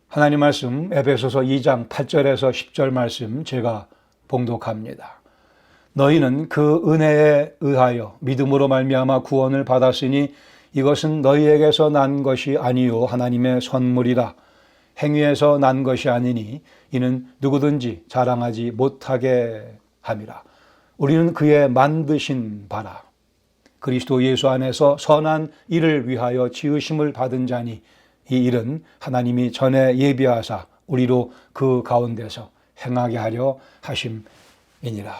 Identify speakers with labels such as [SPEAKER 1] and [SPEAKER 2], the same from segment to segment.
[SPEAKER 1] 하나님 말씀 에베소서 2장 8절에서 10절 말씀 제가 봉독합니다. 너희는 그 은혜에 의하여 믿음으로 말미암아 구원을 받았으니 이것은 너희에게서 난 것이 아니요 하나님의 선물이라. 행위에서 난 것이 아니니 이는 누구든지 자랑하지 못하게 함이라. 우리는 그의 만드신 바라 그리스도 예수 안에서 선한 일을 위하여 지으심을 받은 자니 이 일은 하나님이 전에 예비하사 우리로 그 가운데서 행하게 하려 하심이니라.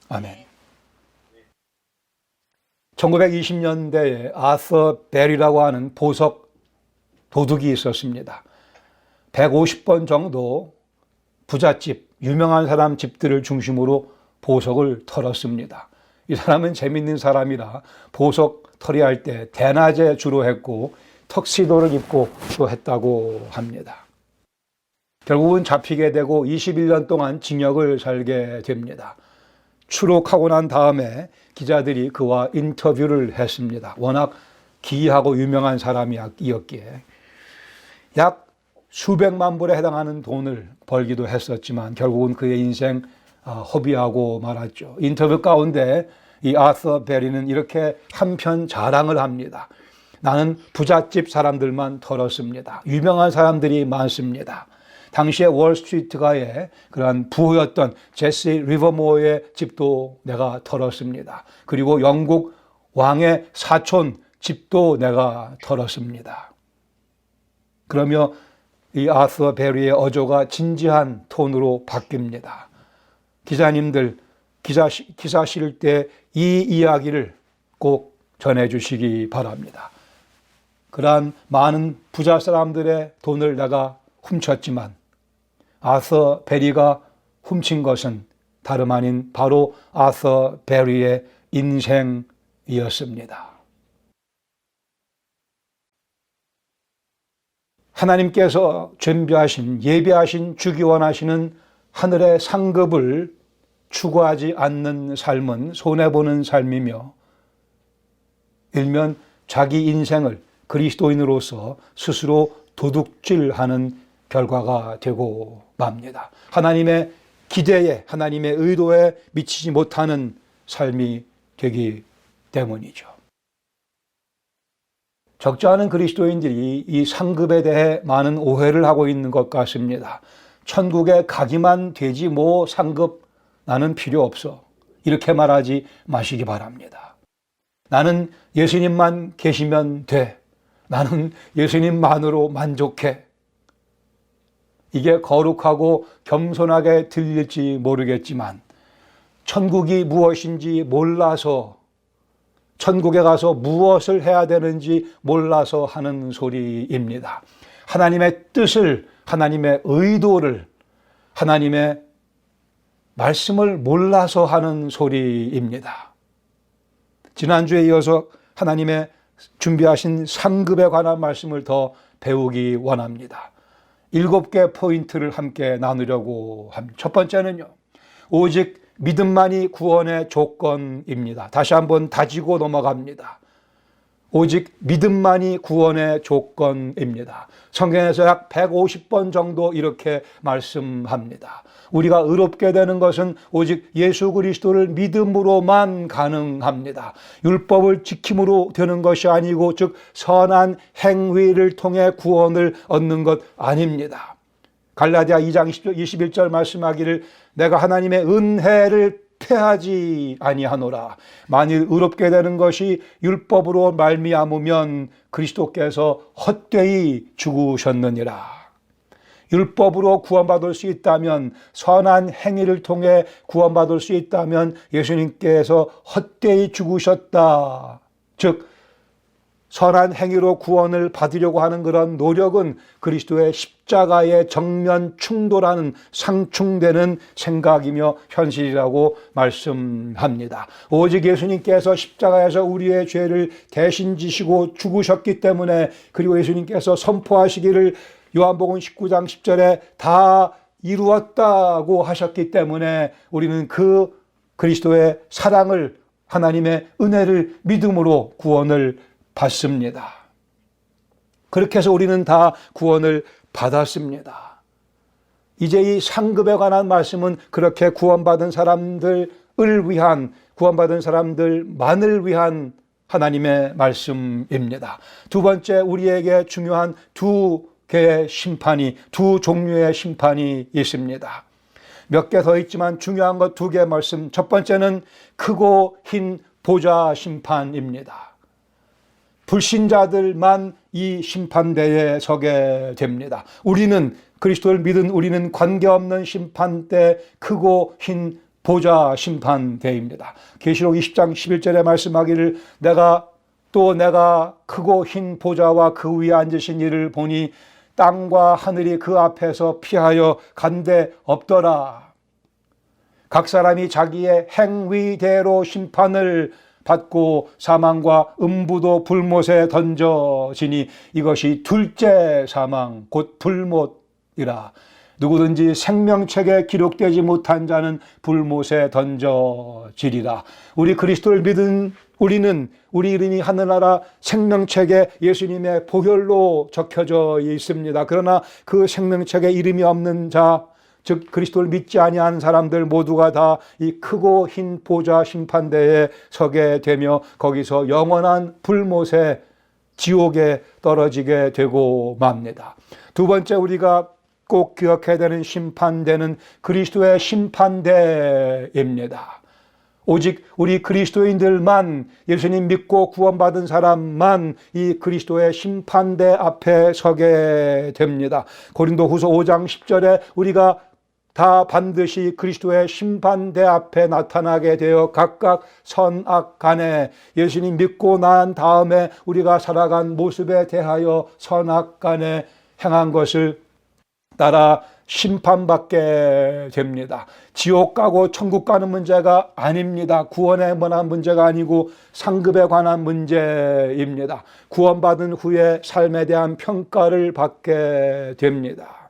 [SPEAKER 1] 아멘. 1920년대에 아서 베리라고 하는 보석 도둑이 있었습니다. 150번 정도 부잣집, 유명한 사람 집들을 중심으로 보석을 털었습니다. 이 사람은 재밌는 사람이라 보석 털이할 때 대낮에 주로 했고 턱시도를 입고 또 했다고 합니다. 결국은 잡히게 되고 21년 동안 징역을 살게 됩니다. 추록하고 난 다음에 기자들이 그와 인터뷰를 했습니다. 워낙 기이하고 유명한 사람이었기에 약 수백만 불에 해당하는 돈을 벌기도 했었지만 결국은 그의 인생 허비하고 말았죠. 인터뷰 가운데 이 아서 베리는 이렇게 한편 자랑을 합니다. 나는 부잣집 사람들만 털었습니다. 유명한 사람들이 많습니다. 당시에 월스트리트가의 그러한 부호였던 제시 리버모어의 집도 내가 털었습니다. 그리고 영국 왕의 사촌 집도 내가 털었습니다. 그러며 이 아서 베리의 어조가 진지한 톤으로 바뀝니다. 기자님들 기사 실을 때 이 이야기를 꼭 전해주시기 바랍니다. 그러한 많은 부자 사람들의 돈을 내가 훔쳤지만 아서 베리가 훔친 것은 다름 아닌 바로 아서 베리의 인생이었습니다. 하나님께서 예비하신 주기 원하시는 하늘의 상급을 추구하지 않는 삶은 손해보는 삶이며 일면 자기 인생을 그리스도인으로서 스스로 도둑질하는 결과가 되고 맙니다. 하나님의 기대에 하나님의 의도에 미치지 못하는 삶이 되기 때문이죠. 적지 않은 그리스도인들이 이 상급에 대해 많은 오해를 하고 있는 것 같습니다. 천국에 가기만 되지 뭐 상급 나는 필요 없어. 이렇게 말하지 마시기 바랍니다. 나는 예수님만 계시면 돼. 나는 예수님만으로 만족해. 이게 거룩하고 겸손하게 들릴지 모르겠지만 천국이 무엇인지 몰라서 천국에 가서 무엇을 해야 되는지 몰라서 하는 소리입니다. 하나님의 뜻을, 하나님의 의도를, 하나님의 말씀을 몰라서 하는 소리입니다. 지난주에 이어서 하나님의 준비하신 상급에 관한 말씀을 더 배우기 원합니다. 7개 포인트를 함께 나누려고 합니다. 첫 번째는요, 오직 믿음만이 구원의 조건입니다. 다시 한번 다지고 넘어갑니다. 오직 믿음만이 구원의 조건입니다. 성경에서 약 150번 정도 이렇게 말씀합니다. 우리가 의롭게 되는 것은 오직 예수 그리스도를 믿음으로만 가능합니다. 율법을 지킴으로 되는 것이 아니고 즉 선한 행위를 통해 구원을 얻는 것 아닙니다. 갈라디아 2장 21절 말씀하기를 내가 하나님의 은혜를 패하지 아니하노라. 만일 의롭게 되는 것이 율법으로 말미암으면 그리스도께서 헛되이 죽으셨느니라. 율법으로 구원받을 수 있다면, 선한 행위를 통해 구원받을 수 있다면 예수님께서 헛되이 죽으셨다. 즉 선한 행위로 구원을 받으려고 하는 그런 노력은 그리스도의 십자가에 정면 충돌하는 상충되는 생각이며 현실이라고 말씀합니다. 오직 예수님께서 십자가에서 우리의 죄를 대신 지시고 죽으셨기 때문에, 그리고 예수님께서 선포하시기를 요한복음 19장 10절에 다 이루었다고 하셨기 때문에 우리는 그 그리스도의 사랑을, 하나님의 은혜를 믿음으로 구원을 받습니다. 그렇게 해서 우리는 다 구원을 받았습니다. 이제 이 상급에 관한 말씀은 그렇게 구원받은 사람들을 위한, 구원받은 사람들만을 위한 하나님의 말씀입니다. 두 번째, 우리에게 중요한 두 개의 심판이, 두 종류의 심판이 있습니다. 몇 개 더 있지만 중요한 것 두 개 말씀. 첫 번째는 크고 흰 보좌 심판입니다. 불신자들만 이 심판대에 서게 됩니다. 우리는, 그리스도를 믿은 우리는 관계없는 심판대, 크고 흰 보좌 심판대입니다. 계시록 20장 11절에 말씀하기를 내가 크고 흰 보좌와 그 위에 앉으신 이를 보니 땅과 하늘이 그 앞에서 피하여 간데 없더라. 각 사람이 자기의 행위대로 심판을 받고 사망과 음부도 불못에 던져지니 이것이 둘째 사망 곧 불못이라. 누구든지 생명책에 기록되지 못한 자는 불못에 던져지리라. 우리 그리스도를 믿은 우리는, 우리 이름이 하늘나라 생명책에 예수님의 보혈로 적혀져 있습니다. 그러나 그 생명책에 이름이 없는 자, 즉 그리스도를 믿지 아니한 사람들 모두가 다 이 크고 흰 보좌 심판대에 서게 되며 거기서 영원한 불못에, 지옥에 떨어지게 되고 맙니다. 두 번째, 우리가 꼭 기억해야 되는 심판대는 그리스도의 심판대입니다. 오직 우리 그리스도인들만, 예수님 믿고 구원받은 사람만 이 그리스도의 심판대 앞에 서게 됩니다. 고린도후서 5장 10절에 우리가 다 반드시 그리스도의 심판대 앞에 나타나게 되어 각각 선악 간에, 예수님 믿고 난 다음에 우리가 살아간 모습에 대하여 선악 간에 행한 것을 따라 심판받게 됩니다. 지옥 가고 천국 가는 문제가 아닙니다. 구원에 관한 문제가 아니고 상급에 관한 문제입니다. 구원받은 후에 삶에 대한 평가를 받게 됩니다.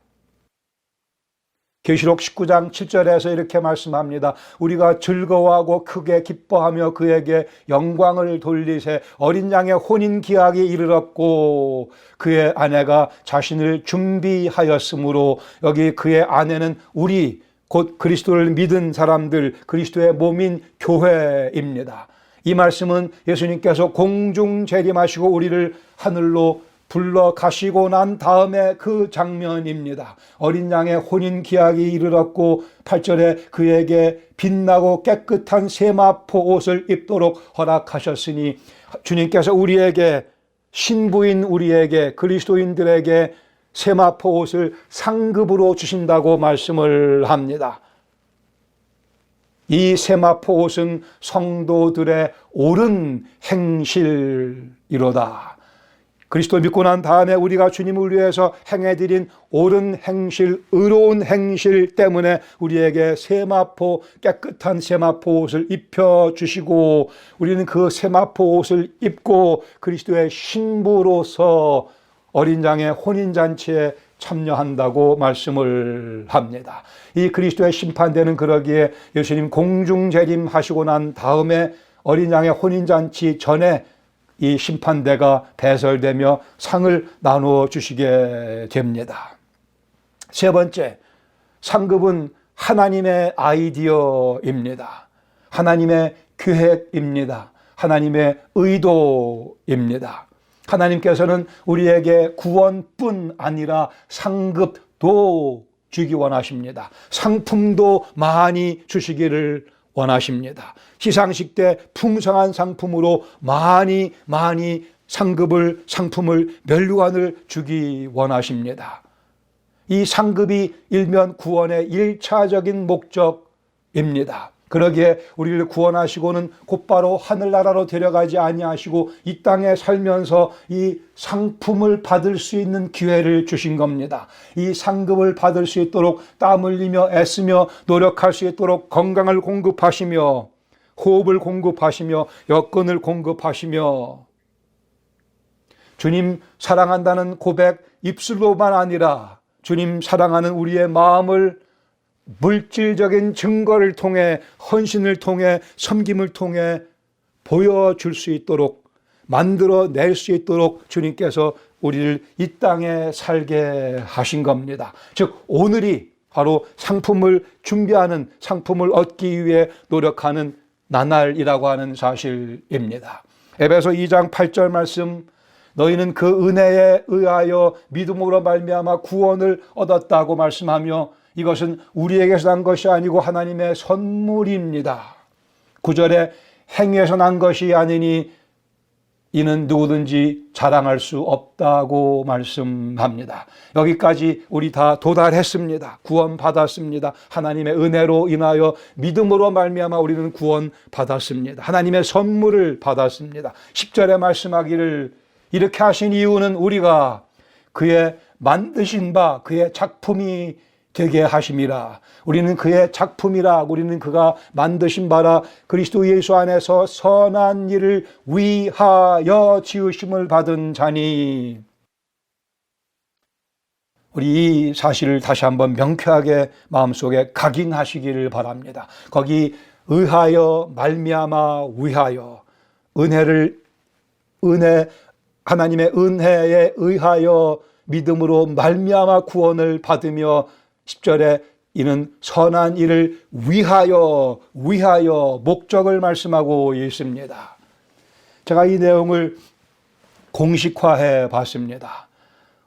[SPEAKER 1] 계시록 19장 7절에서 이렇게 말씀합니다. 우리가 즐거워하고 크게 기뻐하며 그에게 영광을 돌리세. 어린 양의 혼인 기약이 이르렀고 그의 아내가 자신을 준비하였으므로, 여기 그의 아내는 우리 곧 그리스도를 믿은 사람들, 그리스도의 몸인 교회입니다. 이 말씀은 예수님께서 공중 재림하시고 우리를 하늘로 불러 가시고 난 다음에 그 장면입니다. 어린 양의 혼인 기약이 이르렀고 8절에 그에게 빛나고 깨끗한 세마포 옷을 입도록 허락하셨으니, 주님께서 우리에게, 신부인 우리에게, 그리스도인들에게 세마포 옷을 상급으로 주신다고 말씀을 합니다. 이 세마포 옷은 성도들의 옳은 행실이로다. 그리스도 믿고 난 다음에 우리가 주님을 위해서 행해드린 옳은 행실, 의로운 행실 때문에 우리에게 세마포, 깨끗한 세마포 옷을 입혀주시고, 우리는 그 세마포 옷을 입고 그리스도의 신부로서 어린 양의 혼인잔치에 참여한다고 말씀을 합니다. 이 그리스도의 심판대는 그러기에 예수님 공중재림하시고 난 다음에 어린 양의 혼인잔치 전에 이 심판대가 배설되며 상을 나누어 주시게 됩니다. 세 번째, 상급은 하나님의 아이디어입니다. 하나님의 계획입니다. 하나님의 의도입니다. 하나님께서는 우리에게 구원뿐 아니라 상급도 주기 원하십니다. 상품도 많이 주시기를 원하십니다. 시상식 때 풍성한 상품으로 많이 상품을 면류관을 주기 원하십니다. 이 상급이 일면 구원의 1차적인 목적입니다. 그러기에 우리를 구원하시고는 곧바로 하늘나라로 데려가지 아니하시고 이 땅에 살면서 이 상품을 받을 수 있는 기회를 주신 겁니다. 이 상급을 받을 수 있도록 땀 흘리며 애쓰며 노력할 수 있도록 건강을 공급하시며 호흡을 공급하시며 여건을 공급하시며 주님 사랑한다는 고백 입술로만 아니라 주님 사랑하는 우리의 마음을 물질적인 증거를 통해, 헌신을 통해, 섬김을 통해 보여줄 수 있도록, 만들어낼 수 있도록 주님께서 우리를 이 땅에 살게 하신 겁니다. 즉 오늘이 바로 상품을 준비하는, 상품을 얻기 위해 노력하는 나날이라고 하는 사실입니다. 에베소 2장 8절 말씀, 너희는 그 은혜에 의하여 믿음으로 말미암아 구원을 얻었다고 말씀하며 이것은 우리에게서 난 것이 아니고 하나님의 선물입니다. 9절에 행위에서 난 것이 아니니 이는 누구든지 자랑할 수 없다고 말씀합니다. 여기까지 우리 다 도달했습니다. 구원 받았습니다. 하나님의 은혜로 인하여 믿음으로 말미암아 우리는 구원 받았습니다. 하나님의 선물을 받았습니다. 10절에 말씀하기를 이렇게 하신 이유는 우리가 그의 만드신 바 그의 작품이 되게 하심이라. 우리는 그의 작품이라. 우리는 그가 만드신 바라. 그리스도 예수 안에서 선한 일을 위하여 지으심을 받은 자니. 우리 이 사실을 다시 한번 명쾌하게 마음속에 각인하시기를 바랍니다. 거기 의하여 말미암아 위하여 하나님의 은혜에 의하여 믿음으로 말미암아 구원을 받으며 10절에 이는 선한 일을 위하여 목적을 말씀하고 있습니다. 제가 이 내용을 공식화해 봤습니다.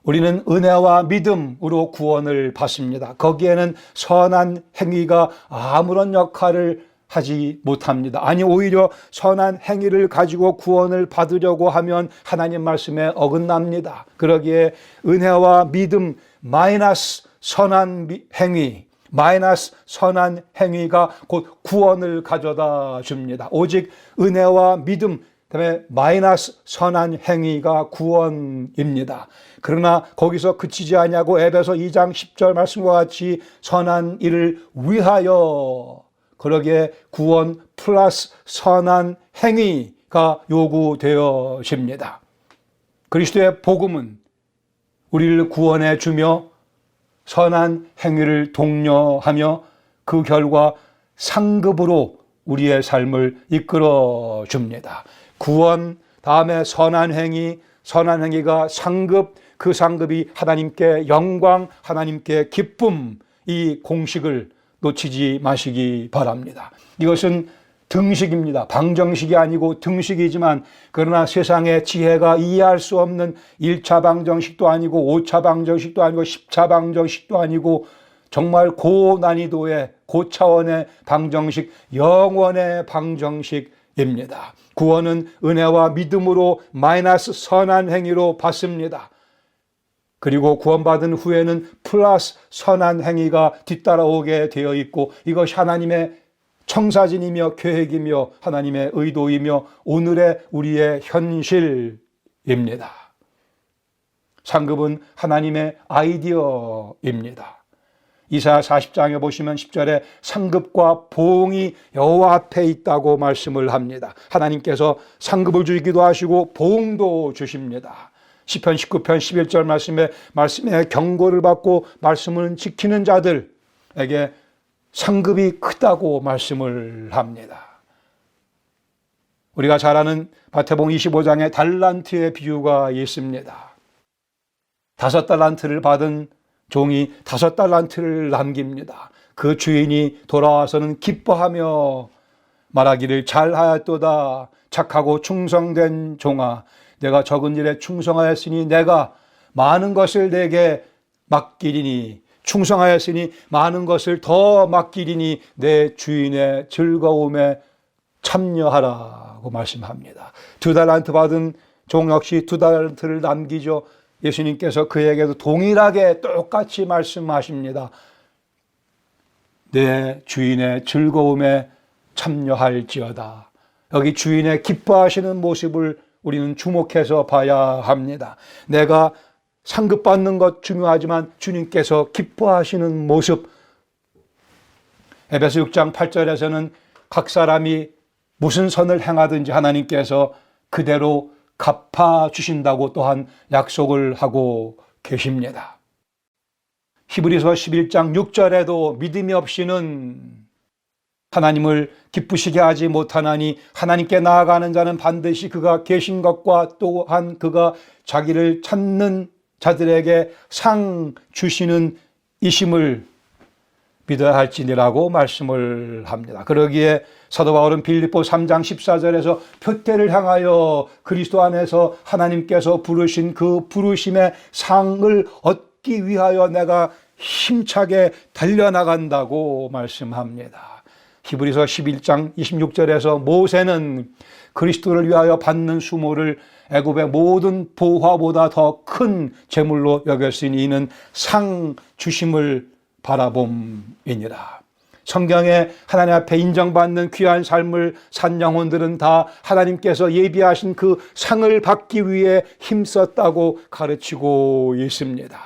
[SPEAKER 1] 우리는 은혜와 믿음으로 구원을 받습니다. 거기에는 선한 행위가 아무런 역할을 하지 못합니다. 아니 오히려 선한 행위를 가지고 구원을 받으려고 하면 하나님 말씀에 어긋납니다. 그러기에 은혜와 믿음 마이너스 선한 행위, 마이너스 선한 행위가 곧 구원을 가져다 줍니다. 오직 은혜와 믿음, 그다음에 마이너스 선한 행위가 구원입니다. 그러나 거기서 그치지 아니하고 에베소 2장 10절 말씀과 같이 선한 일을 위하여, 그러기에 구원 플러스 선한 행위가 요구되어집니다. 그리스도의 복음은 우리를 구원해 주며 선한 행위를 독려하며 그 결과 상급으로 우리의 삶을 이끌어 줍니다. 구원, 다음에 선한 행위, 선한 행위가 상급, 그 상급이 하나님께 영광, 하나님께 기쁨, 이 공식을 놓치지 마시기 바랍니다. 이것은 등식입니다. 방정식이 아니고 등식이지만 그러나 세상의 지혜가 이해할 수 없는 1차 방정식도 아니고 5차 방정식도 아니고 10차 방정식도 아니고 정말 고난이도의 고차원의 방정식, 영원의 방정식입니다. 구원은 은혜와 믿음으로 마이너스 선한 행위로 받습니다. 그리고 구원받은 후에는 플러스 선한 행위가 뒤따라오게 되어 있고 이것이 하나님의 청사진이며 계획이며 하나님의 의도이며 오늘의 우리의 현실입니다. 상급은 하나님의 아이디어입니다. 이사야 40장에 보시면 10절에 상급과 보응이 여호와 앞에 있다고 말씀을 합니다. 하나님께서 상급을 주기도 하시고 보응도 주십니다. 시편 19편 11절 말씀에 경고를 받고 말씀을 지키는 자들에게 상급이 크다고 말씀을 합니다. 우리가 잘 아는 마태복음 25장에 달란트의 비유가 있습니다. 5달란트를 받은 종이 5달란트를 남깁니다. 그 주인이 돌아와서는 기뻐하며 말하기를 잘하였도다. 착하고 충성된 종아, 내가 적은 일에 충성하였으니 내가 많은 것을 내게 맡기리니, 충성하였으니 많은 것을 더 맡기리니 내 주인의 즐거움에 참여하라고 말씀합니다. 2달란트 받은 종 역시 2달란트를 남기죠. 예수님께서 그에게도 동일하게 똑같이 말씀하십니다. 내 주인의 즐거움에 참여할지어다. 여기 주인의 기뻐하시는 모습을 우리는 주목해서 봐야 합니다. 내가 상급받는 것 중요하지만 주님께서 기뻐하시는 모습. 에베소 6장 8절에서는 각 사람이 무슨 선을 행하든지 하나님께서 그대로 갚아주신다고 또한 약속을 하고 계십니다. 히브리서 11장 6절에도 믿음이 없이는 하나님을 기쁘시게 하지 못하나니 하나님께 나아가는 자는 반드시 그가 계신 것과 또한 그가 자기를 찾는 자들에게 상 주시는 이심을 믿어야 할지니라고 말씀을 합니다. 그러기에 사도 바울은 빌립보 3장 14절에서 표대를 향하여 그리스도 안에서 하나님께서 부르신 그 부르심의 상을 얻기 위하여 내가 힘차게 달려나간다고 말씀합니다. 히브리서 11장 26절에서 모세는 그리스도를 위하여 받는 수모를 애굽의 모든 보화보다 더 큰 재물로 여겼으니 이는 상 주심을 바라봄이니라. 성경에 하나님 앞에 인정받는 귀한 삶을 산 영혼들은 다 하나님께서 예비하신 그 상을 받기 위해 힘썼다고 가르치고 있습니다.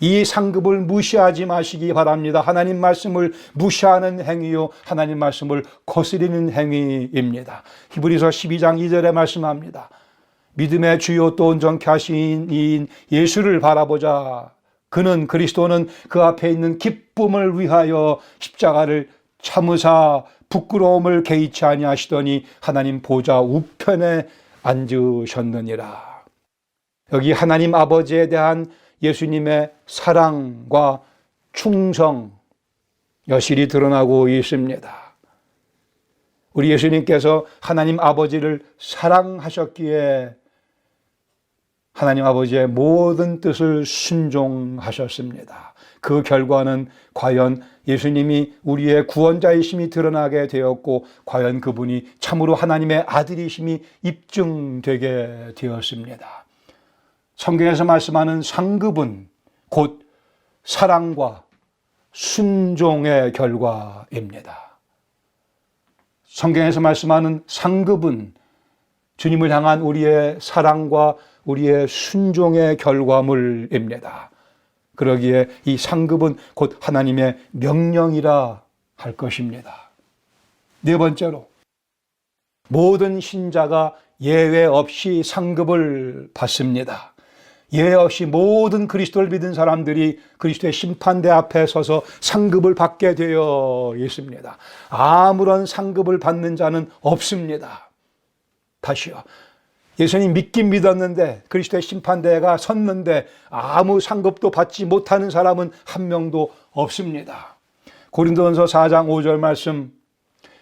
[SPEAKER 1] 이 상급을 무시하지 마시기 바랍니다. 하나님 말씀을 무시하는 행위요, 하나님 말씀을 거스리는 행위입니다. 히브리서 12장 2절에 말씀합니다. 믿음의 주요 또 온전케 하신 이인 예수를 바라보자. 그리스도는 그 앞에 있는 기쁨을 위하여 십자가를 참으사 부끄러움을 개의치 아니하시더니 하나님 보좌 우편에 앉으셨느니라. 여기 하나님 아버지에 대한 예수님의 사랑과 충성 여실히 드러나고 있습니다. 우리 예수님께서 하나님 아버지를 사랑하셨기에 하나님 아버지의 모든 뜻을 순종하셨습니다. 그 결과는 과연 예수님이 우리의 구원자이심이 드러나게 되었고 과연 그분이 참으로 하나님의 아들이심이 입증되게 되었습니다. 성경에서 말씀하는 상급은 곧 사랑과 순종의 결과입니다. 성경에서 말씀하는 상급은 주님을 향한 우리의 사랑과 우리의 순종의 결과물입니다. 그러기에 이 상급은 곧 하나님의 명령이라 할 것입니다. 네 번째로, 모든 신자가 예외 없이 상급을 받습니다. 예외 없이 모든 그리스도를 믿은 사람들이 그리스도의 심판대 앞에 서서 상급을 받게 되어 있습니다. 아무런 상급을 받는 자는 없습니다. 다시요. 예수님 믿긴 믿었는데 그리스도의 심판대가 섰는데 아무 상급도 받지 못하는 사람은 한 명도 없습니다. 고린도전서 4장 5절 말씀,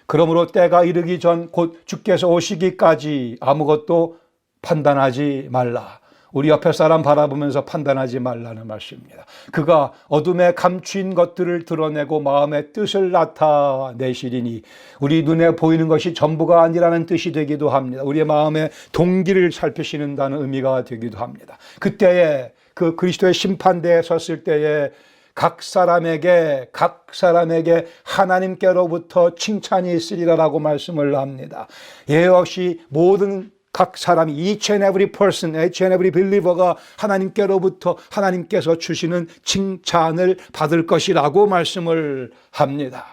[SPEAKER 1] 그러므로 때가 이르기 전 곧 주께서 오시기까지 아무것도 판단하지 말라. 우리 옆에 사람 바라보면서 판단하지 말라는 말씀입니다. 그가 어둠에 감추인 것들을 드러내고 마음의 뜻을 나타내시리니, 우리 눈에 보이는 것이 전부가 아니라는 뜻이 되기도 합니다. 우리의 마음의 동기를 살피시는다는 의미가 되기도 합니다. 그때에 그 그리스도의 심판대에 섰을 때에 각 사람에게 하나님께로부터 칭찬이 있으리라라고 말씀을 합니다. 예 없이 모든 각 사람이 each and every person, each and every believer가 하나님께로부터 하나님께서 주시는 칭찬을 받을 것이라고 말씀을 합니다.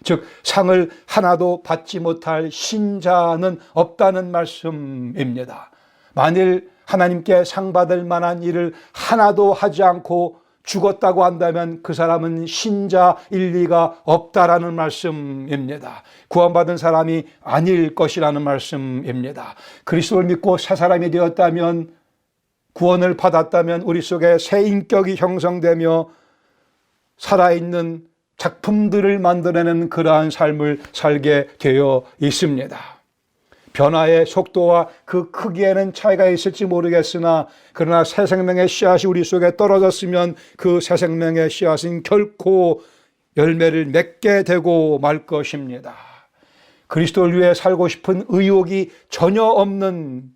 [SPEAKER 1] 즉 상을 하나도 받지 못할 신자는 없다는 말씀입니다. 만일 하나님께 상 받을 만한 일을 하나도 하지 않고 죽었다고 한다면 그 사람은 신자일 리가 없다라는 말씀입니다. 구원받은 사람이 아닐 것이라는 말씀입니다. 그리스도를 믿고 새 사람이 되었다면, 구원을 받았다면 우리 속에 새 인격이 형성되며 살아있는 작품들을 만들어내는 그러한 삶을 살게 되어 있습니다. 변화의 속도와 그 크기에는 차이가 있을지 모르겠으나 그러나 새 생명의 씨앗이 우리 속에 떨어졌으면 그 새 생명의 씨앗은 결코 열매를 맺게 되고 말 것입니다. 그리스도를 위해 살고 싶은 의욕이 전혀 없는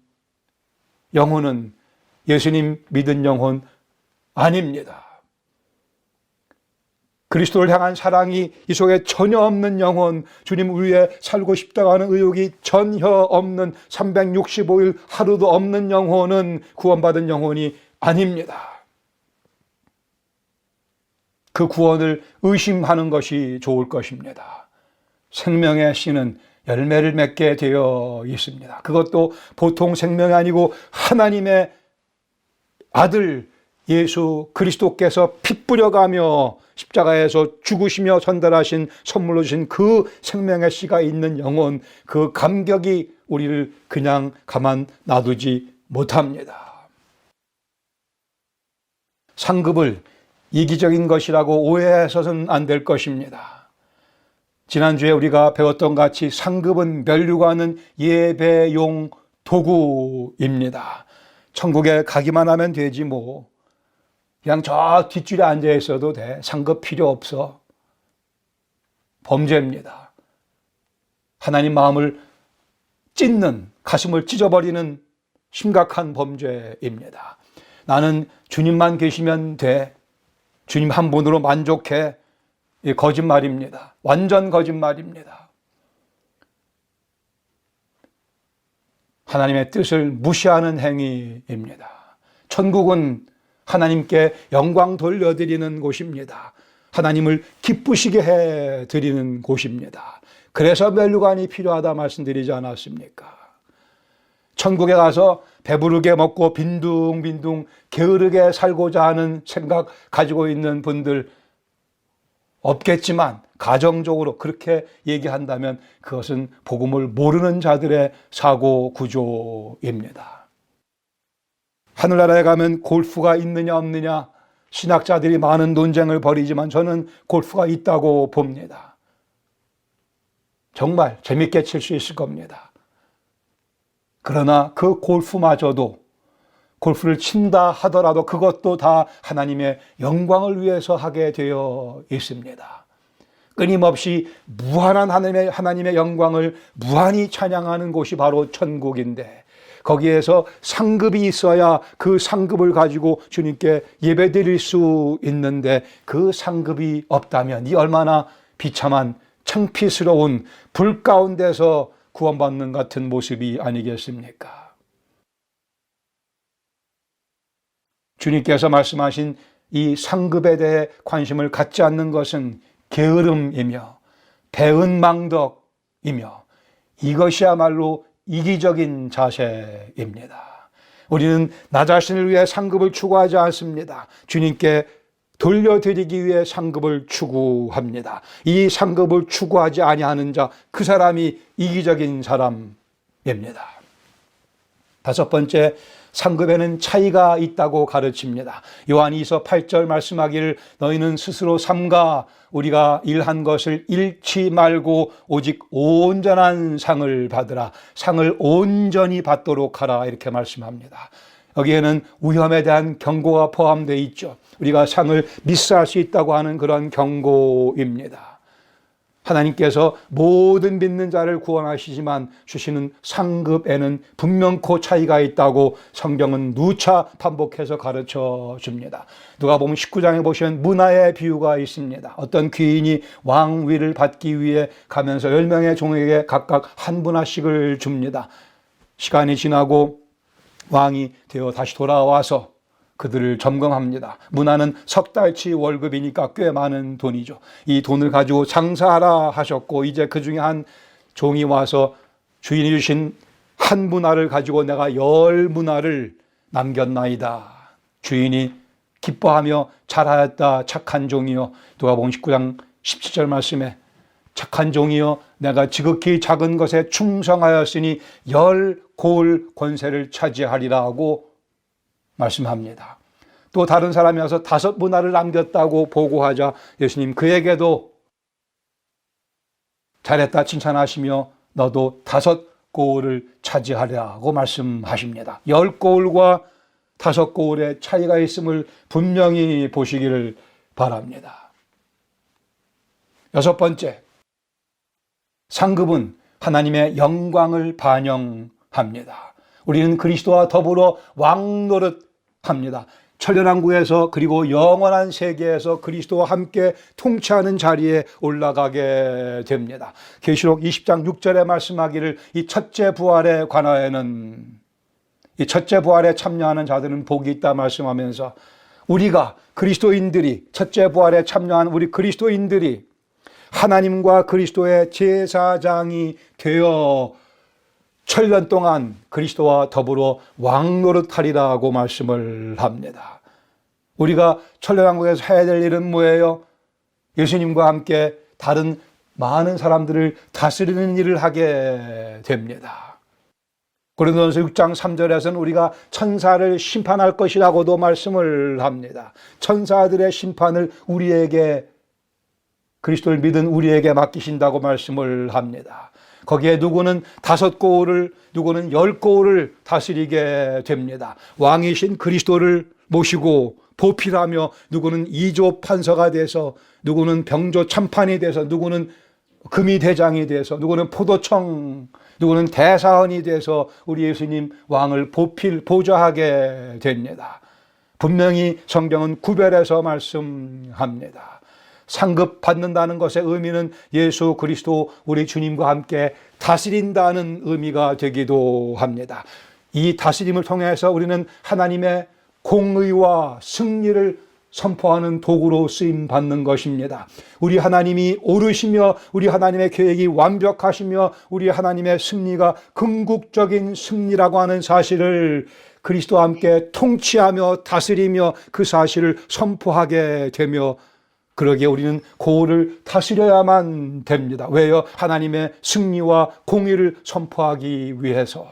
[SPEAKER 1] 영혼은 예수님 믿은 영혼 아닙니다. 그리스도를 향한 사랑이 이 속에 전혀 없는 영혼, 주님 위해 살고 싶다고 하는 의욕이 전혀 없는 365일 하루도 없는 영혼은 구원받은 영혼이 아닙니다. 그 구원을 의심하는 것이 좋을 것입니다. 생명의 씨는 열매를 맺게 되어 있습니다. 그것도 보통 생명이 아니고 하나님의 아들 예수 그리스도께서 피 뿌려가며 십자가에서 죽으시며 전달하신 선물로 주신 그 생명의 씨가 있는 영혼, 그 감격이 우리를 그냥 가만 놔두지 못합니다. 상급을 이기적인 것이라고 오해해서는 안 될 것입니다. 지난주에 우리가 배웠던 같이 상급은 면류관은 예배용 도구입니다. 천국에 가기만 하면 되지 뭐. 그냥 저 뒷줄에 앉아 있어도 돼. 상급 필요 없어. 범죄입니다. 하나님 마음을 찢는, 가슴을 찢어버리는 심각한 범죄입니다. 나는 주님만 계시면 돼. 주님 한 분으로 만족해. 이 거짓말입니다. 완전 거짓말입니다. 하나님의 뜻을 무시하는 행위입니다. 천국은 하나님께 영광 돌려드리는 곳입니다. 하나님을 기쁘시게 해드리는 곳입니다. 그래서 면류관이 필요하다 말씀드리지 않았습니까? 천국에 가서 배부르게 먹고 빈둥빈둥 게으르게 살고자 하는 생각 가지고 있는 분들 없겠지만 가정적으로 그렇게 얘기한다면 그것은 복음을 모르는 자들의 사고 구조입니다. 하늘나라에 가면 골프가 있느냐 없느냐 신학자들이 많은 논쟁을 벌이지만 저는 골프가 있다고 봅니다. 정말 재밌게 칠 수 있을 겁니다. 그러나 그 골프마저도 골프를 친다 하더라도 그것도 다 하나님의 영광을 위해서 하게 되어 있습니다. 끊임없이 무한한 하나님의 영광을 무한히 찬양하는 곳이 바로 천국인데 거기에서 상급이 있어야 그 상급을 가지고 주님께 예배드릴 수 있는데 그 상급이 없다면 이 얼마나 비참한 창피스러운 불 가운데서 구원받는 같은 모습이 아니겠습니까? 주님께서 말씀하신 이 상급에 대해 관심을 갖지 않는 것은 게으름이며 배은망덕이며 이것이야말로 이기적인 자세입니다. 우리는 나 자신을 위해 상급을 추구하지 않습니다. 주님께 돌려드리기 위해 상급을 추구합니다. 이 상급을 추구하지 아니하는 자, 그 사람이 이기적인 사람입니다. 다섯 번째, 상급에는 차이가 있다고 가르칩니다. 요한이서 8절 말씀하기를 너희는 스스로 삼가 우리가 일한 것을 잃지 말고 오직 온전한 상을 받으라. 상을 온전히 받도록 하라. 이렇게 말씀합니다. 여기에는 위험에 대한 경고가 포함되어 있죠. 우리가 상을 미스할 수 있다고 하는 그런 경고입니다. 하나님께서 모든 믿는 자를 구원하시지만 주시는 상급에는 분명코 차이가 있다고 성경은 누차 반복해서 가르쳐 줍니다. 누가복음 19장에 보시면 문화의 비유가 있습니다. 어떤 귀인이 왕위를 받기 위해 가면서 10명의 종에게 각각 한 분하씩을 줍니다. 시간이 지나고 왕이 되어 다시 돌아와서 그들을 점검합니다. 문화는 석 달치 월급이니까 꽤 많은 돈이죠. 이 돈을 가지고 장사하라 하셨고 이제 그 중에 한 종이 와서 주인이 주신 한 문화를 가지고 내가 10문화를 남겼나이다. 주인이 기뻐하며 잘하였다 착한 종이요. 누가복음 19장 17절 말씀에 착한 종이요 내가 지극히 작은 것에 충성하였으니 10고을 권세를 차지하리라 하고 말씀합니다. 또 다른 사람이 와서 5문화를 남겼다고 보고하자 예수님 그에게도 잘했다 칭찬하시며 너도 5고을을 차지하라고 말씀하십니다. 10고을과 5고을의 차이가 있음을 분명히 보시기를 바랍니다. 여섯 번째, 상급은 하나님의 영광을 반영합니다. 우리는 그리스도와 더불어 왕노릇합니다. 천년왕국에서 그리고 영원한 세계에서 그리스도와 함께 통치하는 자리에 올라가게 됩니다. 계시록 20장 6절에 말씀하기를 이 첫째 부활에 관하여는 이 첫째 부활에 참여하는 자들은 복이 있다 말씀하면서 우리가 그리스도인들이 첫째 부활에 참여한 우리 그리스도인들이 하나님과 그리스도의 제사장이 되어 천년 동안 그리스도와 더불어 왕노릇하리라고 말씀을 합니다. 우리가 천년왕국에서 해야 될 일은 뭐예요? 예수님과 함께 다른 많은 사람들을 다스리는 일을 하게 됩니다. 고린도전서 6장 3절에서는 우리가 천사를 심판할 것이라고도 말씀을 합니다. 천사들의 심판을 우리에게, 그리스도를 믿은 우리에게 맡기신다고 말씀을 합니다. 거기에 누구는 5고을을, 누구는 10고을을 다스리게 됩니다. 왕이신 그리스도를 모시고 보필하며, 누구는 2조 판서가 돼서, 누구는 병조 참판이 돼서, 누구는 금이 대장이 돼서, 누구는 포도청, 누구는 대사원이 돼서 우리 예수님 왕을 보좌하게 됩니다. 분명히 성경은 구별해서 말씀합니다. 상급 받는다는 것의 의미는 예수 그리스도 우리 주님과 함께 다스린다는 의미가 되기도 합니다. 이 다스림을 통해서 우리는 하나님의 공의와 승리를 선포하는 도구로 쓰임받는 것입니다. 우리 하나님이 옳으시며 우리 하나님의 계획이 완벽하시며 우리 하나님의 승리가 궁극적인 승리라고 하는 사실을 그리스도와 함께 통치하며 다스리며 그 사실을 선포하게 되며, 그러기에 우리는 고을을 다스려야만 됩니다. 왜요? 하나님의 승리와 공의를 선포하기 위해서.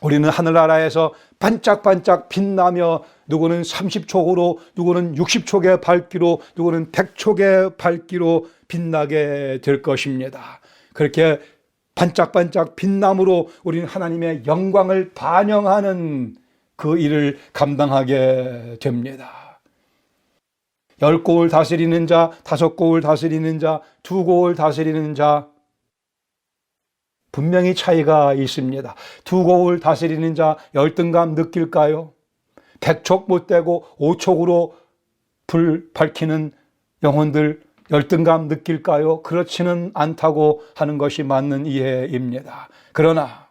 [SPEAKER 1] 우리는 하늘나라에서 반짝반짝 빛나며, 누구는 30촉으로, 누구는 60촉의 밝기로, 누구는 100촉의 밝기로 빛나게 될 것입니다. 그렇게 반짝반짝 빛남으로 우리는 하나님의 영광을 반영하는 그 일을 감당하게 됩니다. 10고을 다스리는 자, 5고을 다스리는 자, 2고을 다스리는 자, 분명히 차이가 있습니다. 2고을 다스리는 자 열등감 느낄까요? 100촉 못 되고 5촉으로 불 밝히는 영혼들 열등감 느낄까요? 그렇지는 않다고 하는 것이 맞는 이해입니다. 그러나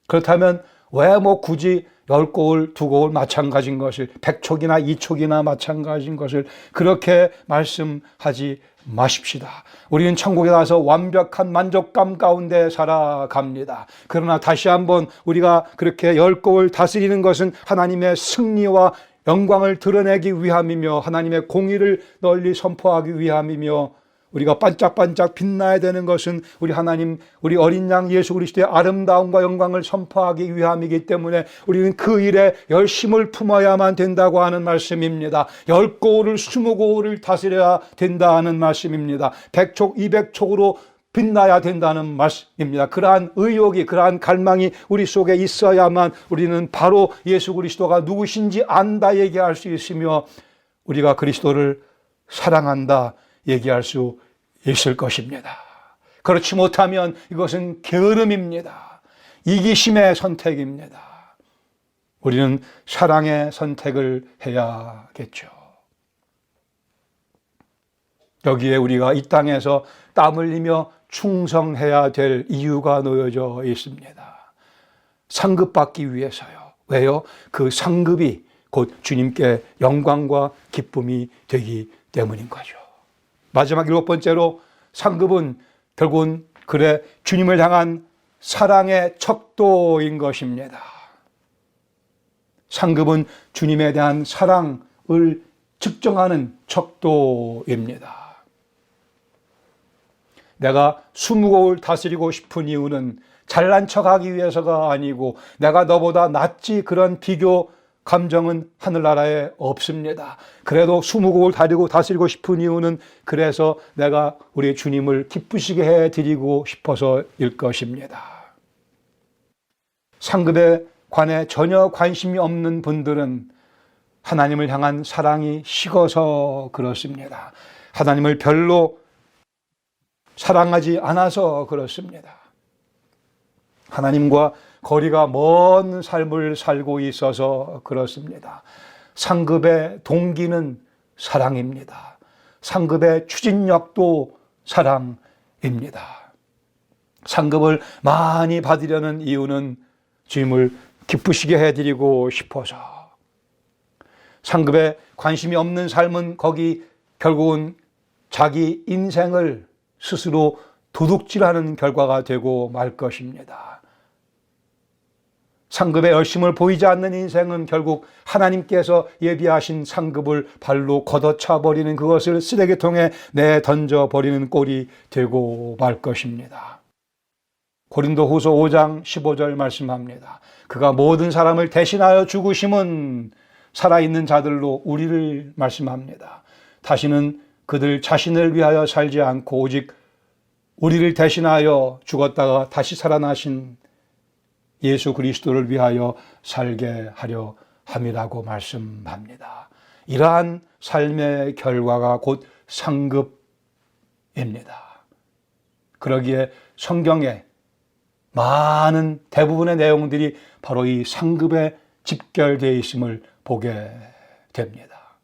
[SPEAKER 1] 그렇다면 왜 굳이 10고을, 2고을 마찬가지인 것을, 100촉이나 2촉이나 마찬가지인 것을 그렇게 말씀하지 마십시다. 우리는 천국에 가서 완벽한 만족감 가운데 살아갑니다. 그러나 다시 한번 우리가 그렇게 10고을 다스리는 것은 하나님의 승리와 영광을 드러내기 위함이며, 하나님의 공의를 널리 선포하기 위함이며, 우리가 반짝반짝 빛나야 되는 것은 우리 하나님, 우리 어린 양 예수 그리스도의 아름다움과 영광을 선포하기 위함이기 때문에 우리는 그 일에 열심을 품어야만 된다고 하는 말씀입니다. 10고을을 20고을을 다스려야 된다는 말씀입니다. 100촉 200촉으로 빛나야 된다는 말씀입니다. 그러한 의욕이, 그러한 갈망이 우리 속에 있어야만 우리는 바로 예수 그리스도가 누구신지 안다 얘기할 수 있으며, 우리가 그리스도를 사랑한다 얘기할 수 있을 것입니다. 그렇지 못하면 이것은 게으름입니다. 이기심의 선택입니다. 우리는 사랑의 선택을 해야겠죠. 여기에 우리가 이 땅에서 땀 흘리며 충성해야 될 이유가 놓여져 있습니다. 상급받기 위해서요. 왜요? 그 상급이 곧 주님께 영광과 기쁨이 되기 때문인 거죠. 마지막 7번째로, 상급은 결국은 그래 주님을 향한 사랑의 척도인 것입니다. 상급은 주님에 대한 사랑을 측정하는 척도입니다. 내가 20고을 다스리고 싶은 이유는 잘난 척하기 위해서가 아니고, 내가 너보다 낫지 그런 비교 감정은 하늘나라에 없습니다. 그래도 20고을 다스리고 싶은 이유는 그래서 내가 우리 주님을 기쁘시게 해드리고 싶어서일 것입니다. 상급에 관해 전혀 관심이 없는 분들은 하나님을 향한 사랑이 식어서 그렇습니다. 하나님을 별로 사랑하지 않아서 그렇습니다. 하나님과 거리가 먼 삶을 살고 있어서 그렇습니다. 상급의 동기는 사랑입니다. 상급의 추진력도 사랑입니다. 상급을 많이 받으려는 이유는 주님을 기쁘시게 해드리고 싶어서. 상급에 관심이 없는 삶은 거기 결국은 자기 인생을 스스로 도둑질하는 결과가 되고 말 것입니다. 상급의 열심을 보이지 않는 인생은 결국 하나님께서 예비하신 상급을 발로 걷어차 버리는, 그것을 쓰레기통에 내던져 버리는 꼴이 되고 말 것입니다. 고린도후서 5장 15절 말씀합니다. 그가 모든 사람을 대신하여 죽으심은 살아있는 자들로 우리를 말씀합니다. 다시는 그들 자신을 위하여 살지 않고 오직 우리를 대신하여 죽었다가 다시 살아나신 예수 그리스도를 위하여 살게 하려 함이라고 말씀합니다. 이러한 삶의 결과가 곧 상급입니다. 그러기에 성경에 많은 대부분의 내용들이 바로 이 상급에 집결되어 있음을 보게 됩니다.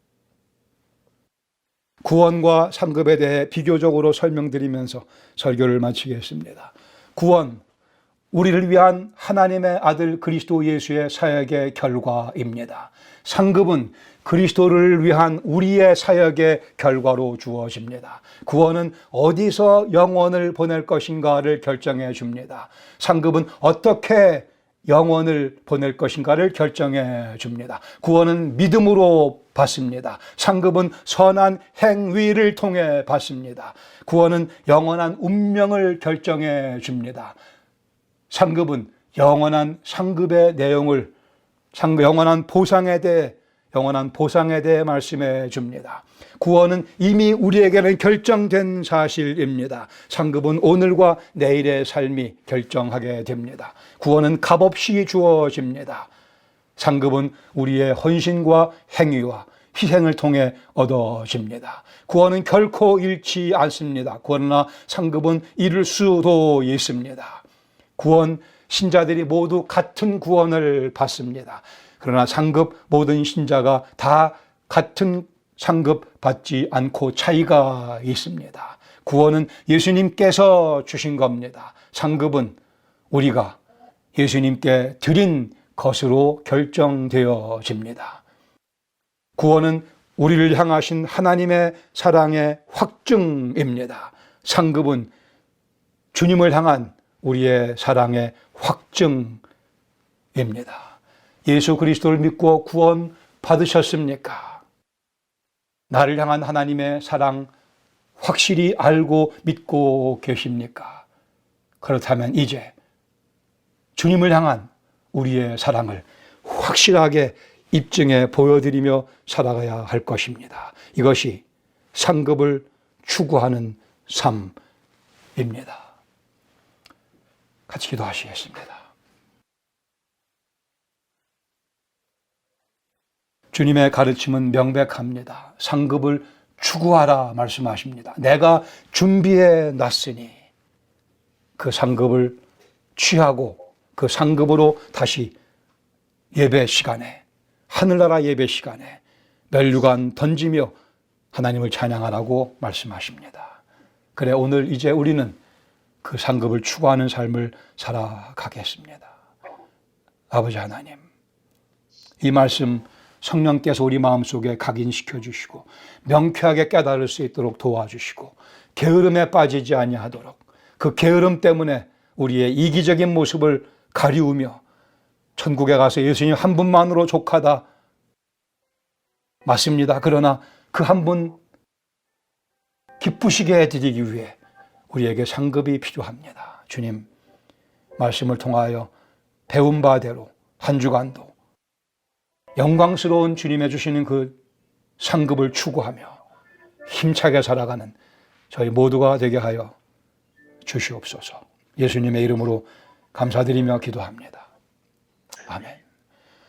[SPEAKER 1] 구원과 상급에 대해 비교적으로 설명드리면서 설교를 마치겠습니다. 구원, 우리를 위한 하나님의 아들 그리스도 예수의 사역의 결과입니다. 상급은 그리스도를 위한 우리의 사역의 결과로 주어집니다. 구원은 어디서 영혼을 보낼 것인가를 결정해 줍니다. 상급은 어떻게 영혼을 보낼 것인가를 결정해 줍니다. 구원은 믿음으로 받습니다. 상급은 선한 행위를 통해 받습니다. 구원은 영원한 운명을 결정해 줍니다. 상급은 영원한 상급의 내용을, 영원한 보상에 대해 말씀해 줍니다. 구원은 이미 우리에게는 결정된 사실입니다. 상급은 오늘과 내일의 삶이 결정하게 됩니다. 구원은 값없이 주어집니다. 상급은 우리의 헌신과 행위와 희생을 통해 얻어집니다. 구원은 결코 잃지 않습니다. 그러나 상급은 잃을 수도 있습니다. 구원, 신자들이 모두 같은 구원을 받습니다. 그러나 상급, 모든 신자가 다 같은 상급 받지 않고 차이가 있습니다. 구원은 예수님께서 주신 겁니다. 상급은 우리가 예수님께 드린 것으로 결정되어집니다. 구원은 우리를 향하신 하나님의 사랑의 확증입니다. 상급은 주님을 향한 우리의 사랑의 확증입니다. 예수 그리스도를 믿고 구원 받으셨습니까? 나를 향한 하나님의 사랑 확실히 알고 믿고 계십니까? 그렇다면 이제 주님을 향한 우리의 사랑을 확실하게 입증해 보여드리며 살아가야 할 것입니다. 이것이 상급을 추구하는 삶입니다. 같이 기도하시겠습니다. 주님의 가르침은 명백합니다. 상급을 추구하라 말씀하십니다. 내가 준비해 놨으니 그 상급을 취하고 그 상급으로 다시 예배 시간에, 하늘나라 예배 시간에 멸류관 던지며 하나님을 찬양하라고 말씀하십니다. 그래, 오늘 이제 우리는 그 상급을 추구하는 삶을 살아가겠습니다. 아버지 하나님, 이 말씀 성령께서 우리 마음속에 각인시켜 주시고 명쾌하게 깨달을 수 있도록 도와주시고 게으름에 빠지지 아니하도록, 그 게으름 때문에 우리의 이기적인 모습을 가리우며 천국에 가서 예수님 한 분만으로 족하다, 맞습니다. 그러나 그 한 분 기쁘시게 해드리기 위해 우리에게 상급이 필요합니다. 주님, 말씀을 통하여 배운 바대로 한 주간도 영광스러운 주님의 주시는 그 상급을 추구하며 힘차게 살아가는 저희 모두가 되게 하여 주시옵소서. 예수님의 이름으로 감사드리며 기도합니다. 아멘.